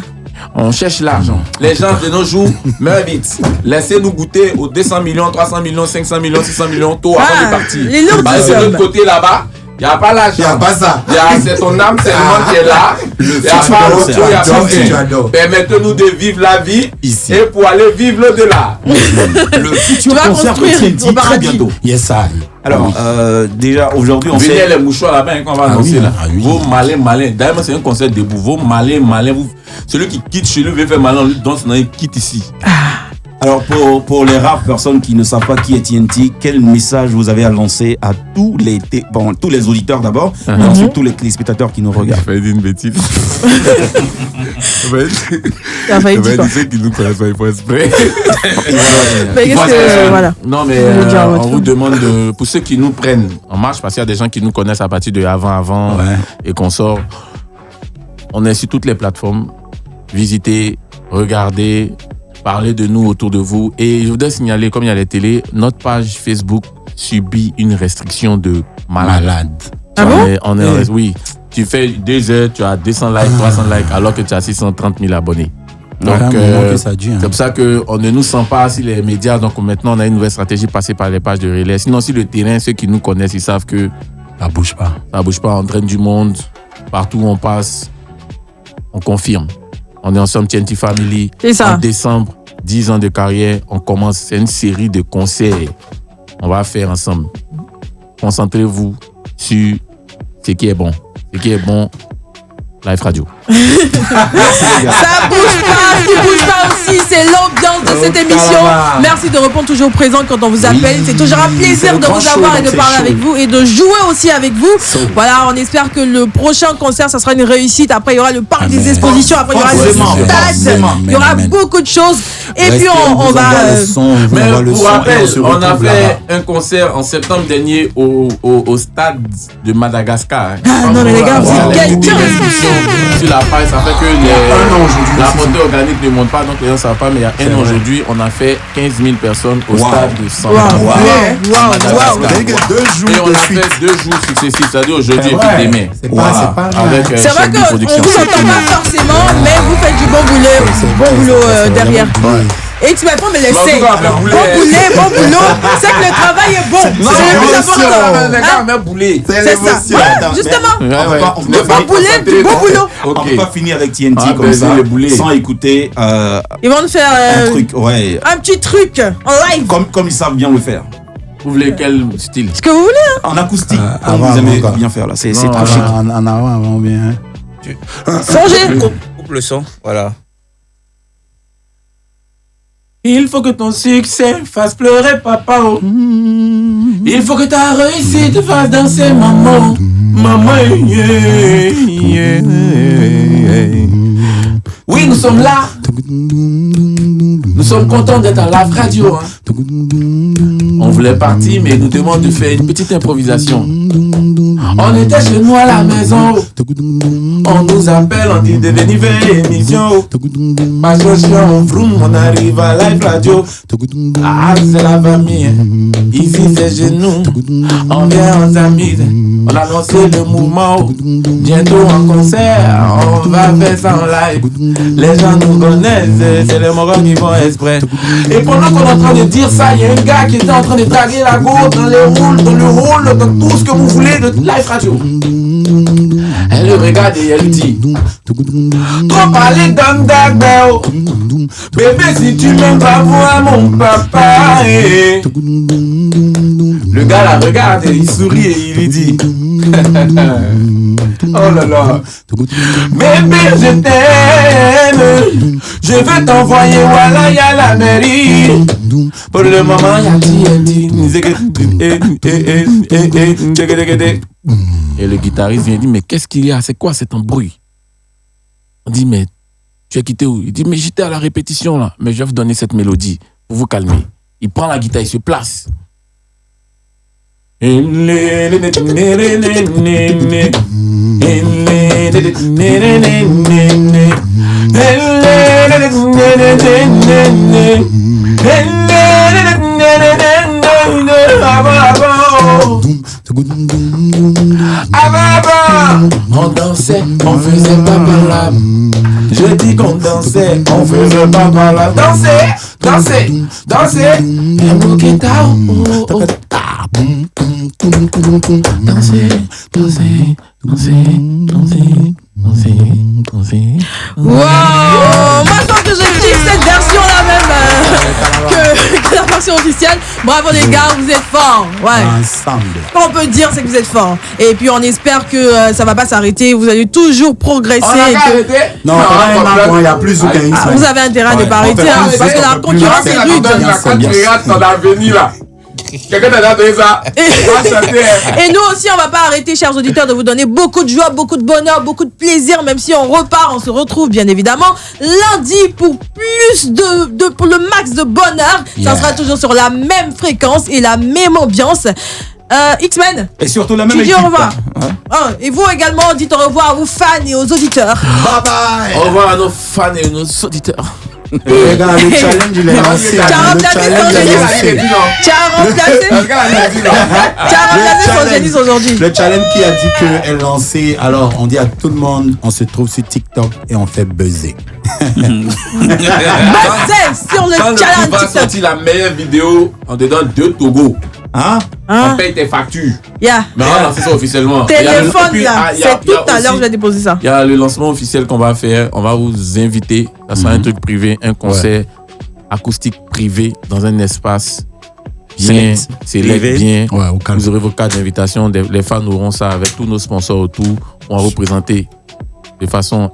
On cherche l'argent. Les gens de nos jours meurent vite. Laissez-nous goûter aux 200 millions, 300 millions, 500 millions, 600 millions tôt avant de partir. Parce que de l'autre côté là-bas, il n'y a pas l'argent. Il n'y a pas ça. C'est ton âme, c'est le monde qui est là. Il n'y a pas l'autre, il n'y a pas tout. Permettez-nous de vivre la vie ici. Et pour aller vivre l'au-delà. Le futur concert de TNT très bientôt. Yes, ça. Alors, déjà, aujourd'hui, on sait... les mouchoirs là-bas, qu'on va annoncer là. Vos malins. D'ailleurs, c'est un concert debout. Vos malins. Celui qui quitte chez lui veut faire malin, donc il quitte ici. Alors, pour les rares personnes qui ne savent pas qui est TNT, quel message vous avez à lancer à tous les auditeurs d'abord, et ensuite tous les téléspectateurs qui nous regardent? J'ai failli dire une bêtise. T'as failli dire quoi? Ceux qui nous connaissent pas, il faut exprès. Voilà. Non, mais on vous demande, pour ceux qui nous prennent en marche, parce qu'il y a des gens qui nous connaissent à partir de avant et qu'on sort, on est sur toutes les plateformes. Visitez, regardez, parlez de nous autour de vous. Et je voudrais signaler, comme il y a les télés, notre page Facebook subit une restriction de malade. Ah bon? Oui. Tu fais 2 heures, tu as 200 likes, 300 likes, alors que tu as 630 000 abonnés. Donc, c'est pour ça qu'on ne nous sent pas si les médias. Donc, maintenant, on a une nouvelle stratégie passée par les pages de relais. Sinon, si le terrain, ceux qui nous connaissent, ils savent que ça bouge pas. Ça bouge pas. On traîne du monde. Partout où on passe, on confirme. On est ensemble TNT Family. C'est ça. En décembre, 10 ans de carrière, on commence. C'est une série de concerts. On va faire ensemble. Concentrez-vous sur ce qui est bon. Ce qui est bon, Live Radio. Ça bouge pas, ce qui bouge pas aussi, c'est l'ambiance de cette émission. Merci de répondre toujours présent quand on vous appelle. C'est toujours un plaisir de vous avoir et de parler avec vous et de jouer aussi avec vous. Voilà, on espère que le prochain concert, ça sera une réussite. Après, il y aura le parc des expositions. Après, il y aura le stade. Il y aura beaucoup de choses. Et puis, on va... Mais pour rappel, on a fait un concert en septembre dernier au stade de Madagascar. Ah non, mais les gars, vous êtes quelqu'un. Sur la page, ça fait que la montée organique ne monte pas, donc les gens ne savent pas, mais il y a un an aujourd'hui, on a fait 15 000 personnes au stade de Samba. Et on a fait 2 jours successifs, c'est-à-dire aujourd'hui et puis demain. C'est vrai qu'on ne vous entend pas forcément, mais vous faites du bon boulot derrière. Et tu m'as pas me laisser. Bon boulot. C'est que le travail est bon. C'est le plus important. C'est ça. Justement. Bon boulot. On ne peut pas finir avec TNT comme ça, sans écouter. Ils vont nous faire un petit truc en live. Comme ils savent bien le faire. Vous voulez quel style? Ce que vous voulez. En acoustique, comme vous aimez bien faire là. C'est trop chic. En avant bien. Songez. Coupe le son, voilà. Il faut que ton succès fasse pleurer papa. Il faut que ta réussite fasse danser maman. Maman, Oui, nous sommes là. Nous sommes contents d'être à Live Radio. On voulait partir, mais nous demandons de faire une petite improvisation. On était chez nous à la maison. On nous appelle, on dit de venir faire l'émission. Pas cherchant, vroom, on arrive à Live Radio. Ah, c'est la famille. Ici, c'est chez nous. On vient, on s'amuse. On a lancé le mouvement. Bientôt en concert. On va faire ça en live. Les gens nous connaissent. C'est les morons qui font exprès. Et pendant qu'on est en train de dire ça, il y a un gars qui était en train de taguer la go dans le rôle, dans tout ce que vous voulez de Live Radio. Elle le regarde et elle dit: trop parler dans ta belle. Bébé, si tu m'aimes pas, voir mon papa. Le gars la regarde et il sourit et il lui dit: oh là là, bébé, je t'aime. Je vais t'envoyer, voilà, y'a la mairie. Pour le moment, y'a TNT. Et le guitariste vient dire, mais qu'est-ce qu'il y a? C'est quoi cet bruit? On dit, mais tu es quitté où? Il dit, mais j'étais à la répétition là, mais je vais vous donner cette mélodie pour vous calmer. Il prend la guitare, il se place. On dansait, on faisait pas par là. Je dis qu'on dansait, on faisait pas par là. Danser, danser, danser. Un bouquet d'art. Danser, danser, danser, danser. Wow! Moi je pense que je kiffe cette version là même que la version officielle. Bravo les gars, vous êtes forts. Ouais. Ensemble. Ce qu'on peut dire c'est que vous êtes forts. Et puis on espère que ça va pas s'arrêter. Vous allez toujours progresser. Non, il y a plus aucun X. Vous avez intérêt à ne pas arrêter parce que la concurrence est rude. Quelqu'un t'a donné ça. Et nous aussi, on va pas arrêter, chers auditeurs, de vous donner beaucoup de joie, beaucoup de bonheur, beaucoup de plaisir, même si on repart, on se retrouve bien évidemment lundi pour plus pour le max de bonheur. Ça sera toujours sur la même fréquence et la même ambiance. X-Men. Et surtout la même équipe. Tu dis au revoir. Et vous également, dites au revoir à vos fans et aux auditeurs. Bye bye. Au revoir à nos fans et nos auditeurs. Regarde, le challenge, il est lancé. Tu as remplacé son génie aujourd'hui. Le challenge qui a dit qu'elle est lancée. Alors, on dit à tout le monde, on se trouve sur TikTok et on fait buzzer. Buzzer sur le challenge TikTok. TikTok. Sorti la meilleure vidéo, on te donne 2 Togo. On paye tes factures. Yeah. Mais on va lancer ça officiellement. Téléphone là, c'est tout à l'heure je vais déposer ça. Il y a le lancement officiel qu'on va faire. On va vous inviter. Ça sera un truc privé, un concert acoustique privé dans un espace bien, select, bien. Vous aurez vos cartes d'invitation. Les fans auront ça avec tous nos sponsors autour. On va vous présenter de façon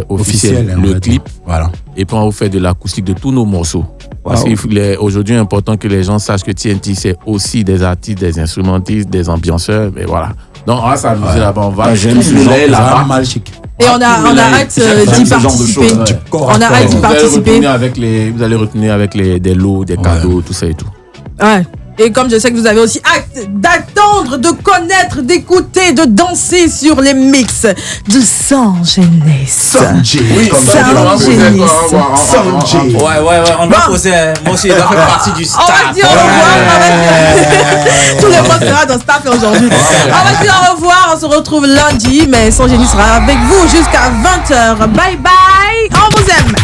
officielle le clip. Voilà. Et puis on va vous faire de l'acoustique de tous nos morceaux. Parce qu'aujourd'hui, il est important que les gens sachent que TNT, c'est aussi des artistes, des instrumentistes, des ambianceurs. Mais voilà. Donc, on va s'amuser là-bas. On va là-bas. Et on a hâte d'y participer. On a hâte d'y participer. Vous allez retenir avec des lots, des cadeaux, tout ça et tout. Ouais. Et comme je sais que vous avez aussi hâte d'attendre, de connaître, d'écouter, de danser sur les mix de Sangenis. Sangenis. Ouais, on va poser. Moi aussi, je dois faire partie du staff. On va dire au revoir. Tout le monde sera dans le staff aujourd'hui. On va dire au revoir. On se retrouve lundi. Mais Sangenis sera avec vous jusqu'à 20h. Bye bye. On vous aime.